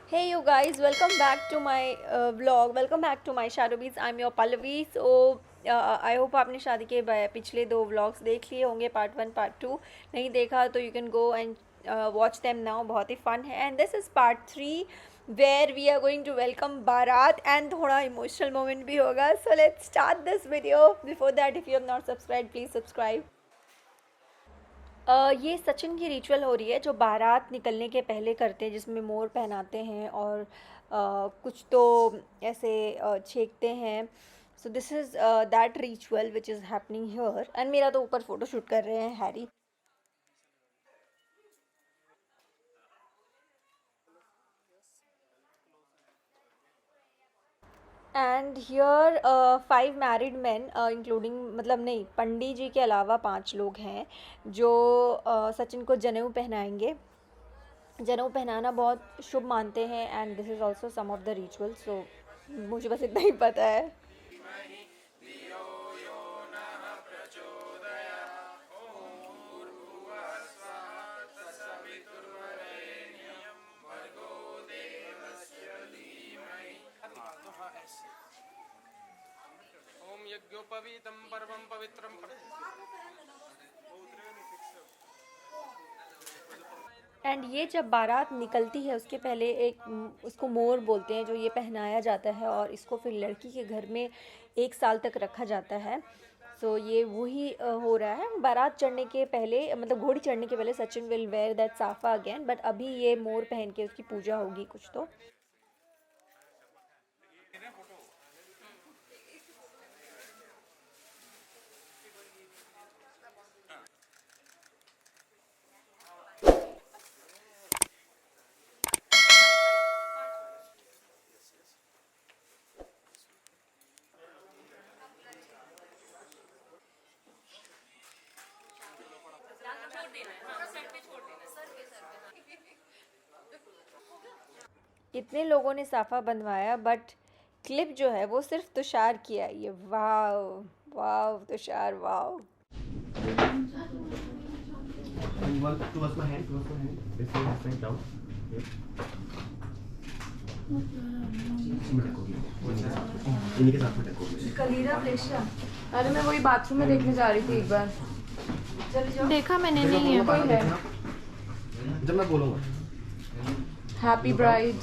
Hey you guys, welcome back to my vlog. Welcome back to my shadow beats. I'm your Pallavi. So I hope आपने शादी के पिछले दो vlogs देख लिए होंगे, part 1 part 2. नहीं देखा तो you can go and watch them now. बहुत ही fun है. And this is part 3 where we are going to welcome Bharat and थोड़ा emotional moment भी होगा. So let's start this video. Before that, if you have not subscribed, please subscribe. ये सचिन की ritual हो रही है जो बारात निकलने के पहले करते हैं, जिसमें मोर पहनाते हैं और कुछ तो ऐसे छेकते हैं. So this is that ritual which is happening here. And मेरा तो ऊपर फोटो शूट कर रहे हैं Harry. And here 5 married man including, मतलब नहीं, पंडित जी के अलावा 5 लोग हैं जो सचिन को जनेऊ पहनाएंगे. जनेऊ पहनाना बहुत शुभ मानते हैं and this is also some of the ritual. So मुझे बस इतना ही पता है. ओम यज्ञोपवीतं परमं पवित्रं एंड ये जब बारात निकलती है उसके पहले एक उसको मोर बोलते हैं, जो ये पहनाया जाता है और इसको फिर लड़की के घर में 1 साल तक रखा जाता है. सो ये वही हो रहा है. बारात चढ़ने के पहले, मतलब घोड़ी चढ़ने के पहले सचिन विल वेयर दैट साफा अगेन, बट अभी ये मोर पहन के उसकी पूजा होगी कुछ तो. कितने लोगों ने साफा बंधवाया, बट क्लिप जो है वो सिर्फ तुषार की आई है. वाव वाव तुषार, वाव. Towards my hand, towards my hand. This side down. Here. इन्हीं के साथ में रखोगे. कलीरा प्रेशा. अरे मैं वही बाथरूम में देखने जा रही थी एक बार. देखा मैंने, नहीं है कोई है. जब मैं बोलूँगा. Happy bride.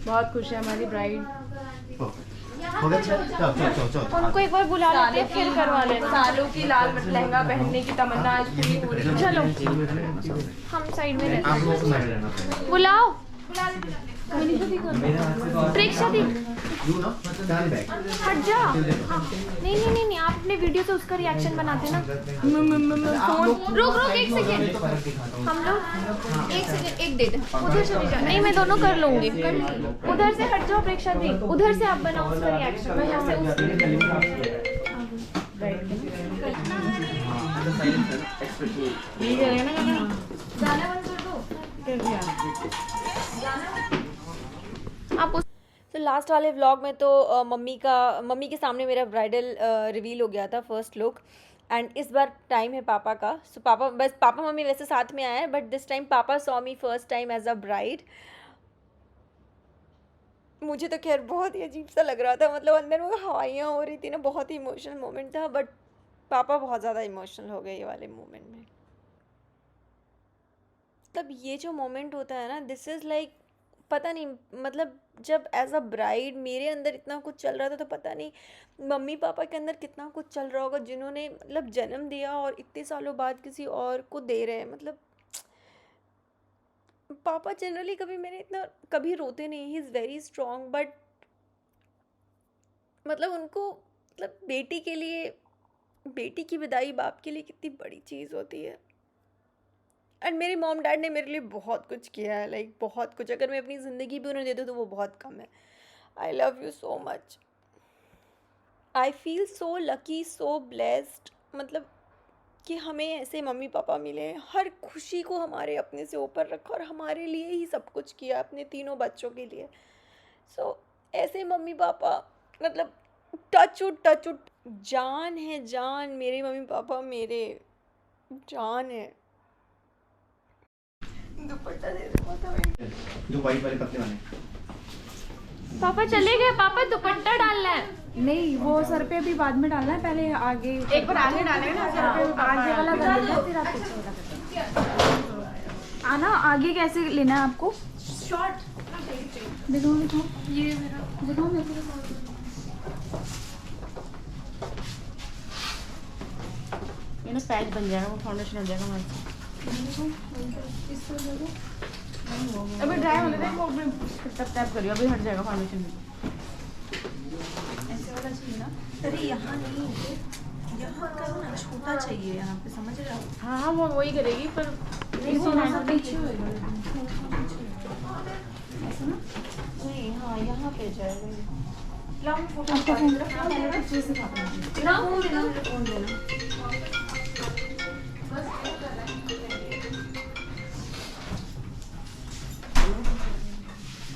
बहुत खुश है हमारी ब्राइड. हो गया. चल. उनको एक बार बुला लेते हैं, फिर करवा लेना. सालों की लाल लहंगा पहनने की तमन्ना आज पूरी हो रही है. चलो हम साइड में रहते आप लोग को साइड रहना. हैं. बुलाओ. प्रेक्षा दी. You know, stand back. हट जा. हाँ. नहीं नहीं नहीं नहीं, आप अपने वीडियो से उसका रिएक्शन बनाते ना. फोन रुक रुक एक सेकेंड. हम लोग एक सेकेंड, एक दे दे. उधर चले जाओ. नहीं मैं दोनों कर लूंगी. उधर से हट जाओ प्रेक्षा दी. उधर से आप बनाओ उसका रिएक्शन. मैं यहाँ से जाना बंद कर दो. आप उस तो लास्ट वाले व्लॉग में तो मम्मी के सामने मेरा ब्राइडल रिवील हो गया था, फर्स्ट लुक. एंड इस बार टाइम है पापा का. सो पापा मम्मी वैसे साथ में आए हैं, बट दिस टाइम पापा saw me first time as a bride. मुझे तो खैर बहुत ही अजीब सा लग रहा था, मतलब अंदर वो हवाइयाँ हो रही थी ना. बहुत ही इमोशनल मोमेंट था, बट पापा बहुत ज़्यादा इमोशनल हो गए ये वाले मोमेंट में. मतलब ये जो मोमेंट होता है ना, दिस इज़ लाइक, पता नहीं, मतलब जब एज अ ब्राइड मेरे अंदर इतना कुछ चल रहा था, तो पता नहीं मम्मी पापा के अंदर कितना कुछ चल रहा होगा, जिन्होंने मतलब जन्म दिया और इतने सालों बाद किसी और को दे रहे हैं. मतलब पापा जनरली कभी मेरे इतना कभी रोते नहीं. He is very strong, but मतलब उनको, मतलब बेटी के लिए, बेटी की विदाई बाप के लिए कितनी बड़ी चीज़ होती है. एंड मेरे मॉम डैड ने मेरे लिए बहुत कुछ किया है, लाइक बहुत कुछ. अगर मैं अपनी ज़िंदगी भी उन्हें दे दूँ तो वो बहुत कम है. आई love you so much. I feel so lucky, so blessed, मतलब कि हमें ऐसे मम्मी पापा मिले. हर खुशी को हमारे अपने से ऊपर रखा और हमारे लिए ही सब कुछ किया, अपने तीनों बच्चों के लिए. सो ऐसे मम्मी पापा, मतलब टच उट जान है, जान. मेरे मम्मी पापा मेरे जान है. दुपट्टा दे दे बहुत जो वाइट वाले पतले वाले। पापा चले गए, पापा दुपट्टा डालना है। नहीं वो सर पे अभी बाद में डालना है, पहले आगे एक बार आगे डालेंगे ना सर पे। आगे वाला कर लेना फिर आप पीछे वाला कर देना। आना आगे कैसे लेना है आपको? शॉर्ट देखो देखो ये मेरा देखो मेरे को ये ना पैच बन जाएगा, वो फाउंडेशन हो जाएगा हमारे से। इसको देखो अभी ड्राई होने दे, वो अभी टैप टैप करियो, अभी हट जाएगा फाउंडेशन भी। ऐसे वाला चाहिए ना। अरे यहाँ नहीं है, यहाँ करो ना, छोटा चाहिए यहाँ पे, समझ रहे हो? हाँ हाँ वो वही करेगी पर नहीं थोड़ा सा पीछे होएगा ऐसा ना। नहीं, हाँ यहाँ पे जाएगा। आपको फोन पहले पीछे से खाना फोन देना।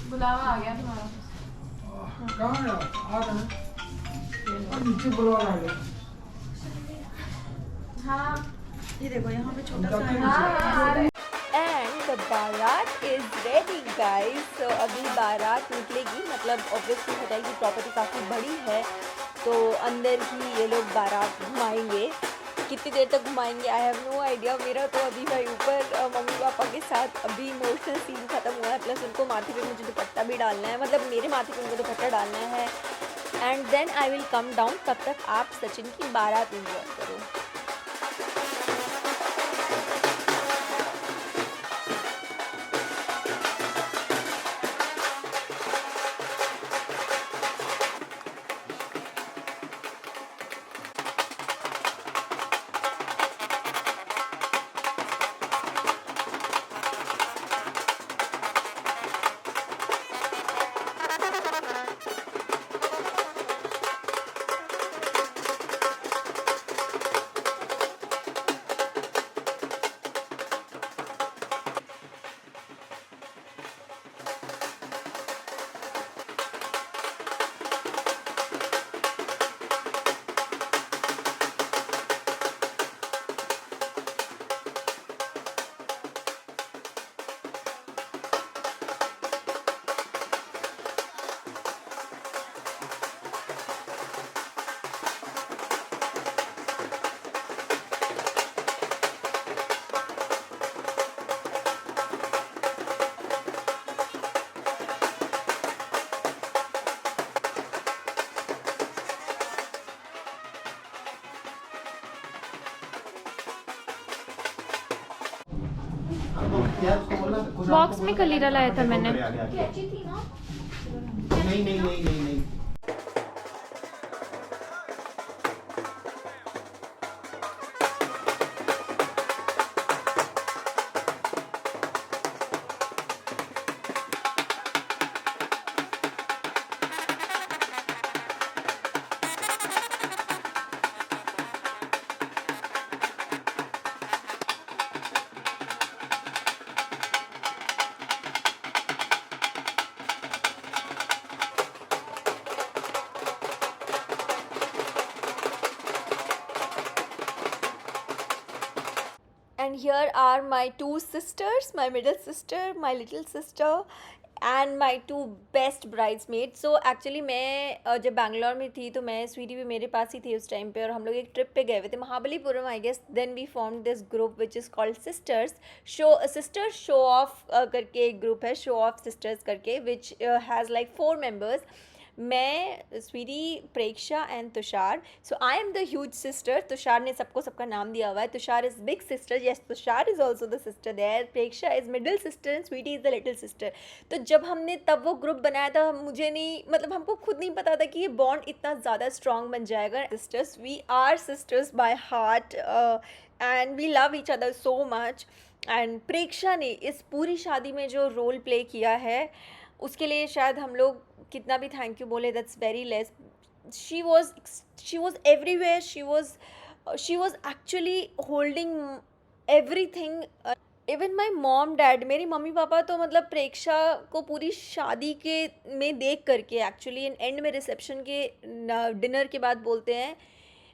बुलावा आ गया तुम्हारा। ये देखो यहाँ पे छोटा सा है। एंड द बारात इज रेडी गाइस। तो अभी बारात निकलेगी, मतलब ऑब्वियसली होता है कि प्रॉपर्टी काफ़ी बड़ी है तो अंदर ही ये लोग बारात घुमाएंगे। कितनी देर तक घुमाएंगे आई हैव नो आइडिया। मेरा तो अभी भाई ऊपर मम्मी पापा के साथ अभी इमोशनल सीन ख़त्म हुआ है, प्लस उनको माथे पे मुझे दुपट्टा भी डालना है, मतलब मेरे माथे पे उनको दुपट्टा डालना है। And then I will come down. तब तक आप सचिन की बारात एंजॉय करो। बॉक्स में कलीरा लाया था मैंने। नहीं नहीं नहीं नहीं नहीं। And here are my two sisters, my middle sister, my little sister and my two best bridesmaids. So actually मैं जब बैंगलोर में थी तो मैं स्वीटी भी मेरे पास ही थी उस टाइम पे, और हम लोग एक ट्रिप पे गए हुए थे Mahabalipuram I guess. Then we form this group which is called sisters show off करके एक ग्रुप है, शो ऑफ सिस्टर्स करके, विच हैज़ लाइक 4 मेम्बर्स। मैं, Sweety, Preksha and Tushar. So I am the huge sister. Tushar ने सबको सबका नाम दिया हुआ है। Tushar is big sister, yes Tushar is also the sister there. Preksha is middle sister and Sweety is the little sister. तो जब हमने तब वो ग्रुप बनाया था, मुझे नहीं, मतलब हमको खुद नहीं पता था कि ये बॉन्ड इतना ज़्यादा स्ट्रॉन्ग बन जाएगा। Sisters, we are sisters by heart and we love each other so much. And Preksha ने इस पूरी शादी में जो रोल प्ले किया है उसके लिए शायद हम लोग कितना भी थैंक यू बोले, that's very less. She was everywhere, she was actually holding everything. Even my mom dad, मेरी मम्मी पापा तो मतलब प्रेक्षा को पूरी शादी के में देख करके एक्चुअली एंड में रिसेप्शन के डिनर के बाद बोलते हैं,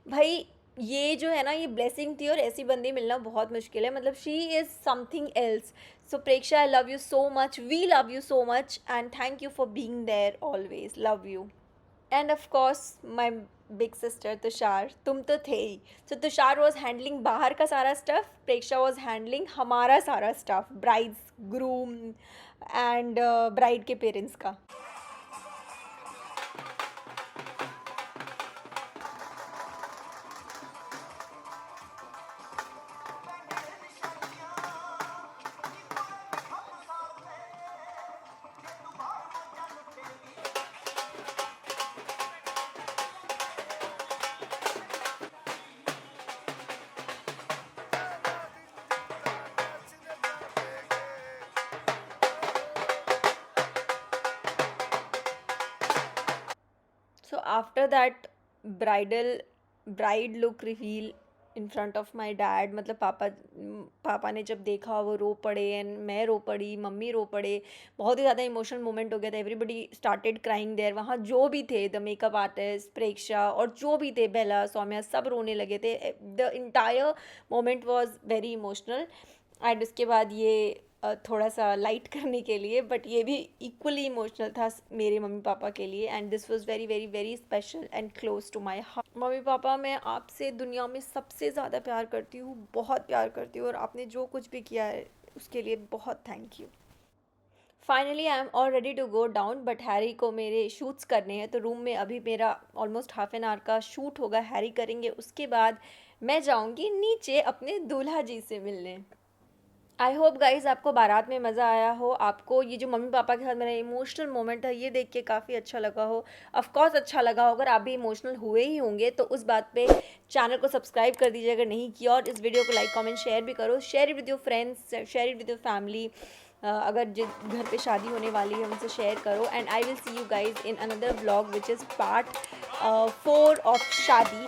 भाई ये जो है ना, ये ब्लेसिंग थी और ऐसी बंदी मिलना बहुत मुश्किल है, मतलब she is something else. So Preksha, I love you so much, we love you so much and thank you for being there always. Love you. And of course my big sister Tushar, तुम तो थे ही. सो तुषार वॉज हैंडलिंग बाहर का सारा stuff, Preksha was handling हमारा सारा stuff, brides, groom and bride के पेरेंट्स का. So after that bride look reveal in front of my dad, मतलब पापा ने जब देखा वो रो पड़े एंड मैं रो पड़ी, मम्मी रो पड़े. बहुत ही ज़्यादा इमोशनल मोमेंट हो गया था. Everybody started crying there. वहाँ जो भी थे, द मेकअप आर्टिस्ट, प्रेक्षा और जो भी थे, बेला, सौम्या, सब रोने लगे थे. The entire moment was very emotional. And उसके बाद ये थोड़ा सा लाइट करने के लिए, बट ये भी इक्वली इमोशनल था मेरे मम्मी पापा के लिए. And this was very very very special and close to my heart. मम्मी पापा, मैं आपसे दुनिया में सबसे ज़्यादा प्यार करती हूँ, बहुत प्यार करती हूँ, और आपने जो कुछ भी किया है उसके लिए बहुत thank you. Finally I am all ready to go down, but Harry को मेरे शूट्स करने हैं, तो रूम में अभी मेरा ऑलमोस्ट हाफ एन आवर का शूट होगा. हैरी करेंगे, उसके बाद मैं जाऊँगी नीचे अपने दूल्हा जी से मिलने. आई होप गाइज़ आपको बारात में मज़ा आया हो. आपको ये जो मम्मी पापा के साथ मेरा इमोशनल मोमेंट था, ये देख के काफ़ी अच्छा लगा हो. ऑफकोर्स अच्छा लगा हो. अगर आप भी इमोशनल हुए ही होंगे तो उस बात पे चैनल को सब्सक्राइब कर दीजिए अगर नहीं किया, और इस वीडियो को लाइक, कमेंट, शेयर भी करो. Share it with your friends, share it with your family. अगर जिस घर पे शादी होने वाली है उनसे शेयर करो. And I will see you guys in another vlog which is part 4 of शादी.